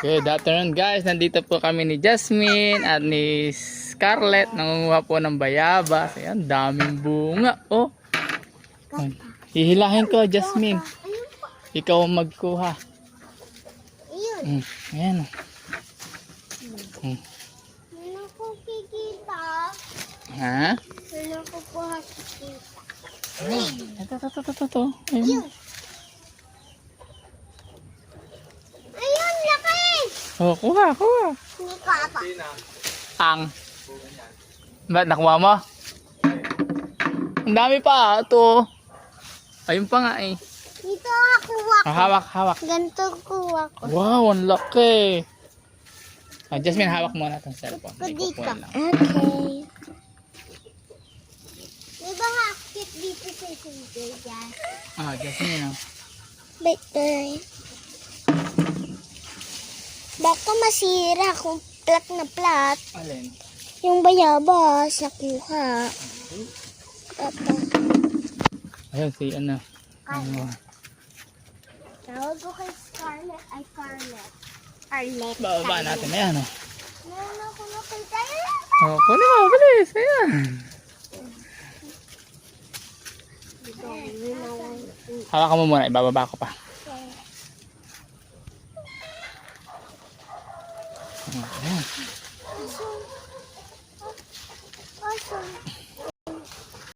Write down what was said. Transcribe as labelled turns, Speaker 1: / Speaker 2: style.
Speaker 1: Good afternoon guys, nandito po kami ni Jasmine at ni Scarlett. Nangunguha po ng bayabas. Ayan, daming bunga. Oh, hihilahin ko, Jasmine. Ikaw ang magkuha. Ayan.
Speaker 2: Ano ko kikita?
Speaker 1: Ha?
Speaker 2: Ano ko po kikita?
Speaker 1: Ito. Ayun.
Speaker 2: Ayun, laki!
Speaker 1: Oh, kuha.
Speaker 2: Hindi ko apa.
Speaker 1: Ang. Ba't nakuha mo? Ang dami pa. Ito. Ayun pa nga eh.
Speaker 2: Dito ako ako.
Speaker 1: Hawak.
Speaker 2: Ganito kuha ko.
Speaker 1: Wow, ang laki. Jasmine, hawak muna itong cellphone.
Speaker 2: Ko
Speaker 1: May
Speaker 2: dito.
Speaker 1: kukuha lang.
Speaker 2: Okay. Di ba nga akit dito sa single yan?
Speaker 1: Jasmine.
Speaker 2: Wait, baka masira kung plat na plat.
Speaker 1: Alin?
Speaker 2: Yung bayabas nakuha.
Speaker 1: Ayun, si ano.
Speaker 2: Tawag ko kay Scarlett ay Scarlett. Scarlett.
Speaker 1: Bababa natin. Ayan o.
Speaker 2: Meron ako nakita.
Speaker 1: Kunin mo, bilis. Ayan. Hawakan mo muna. Ibababa ko pa. Ayan.
Speaker 2: Awesome.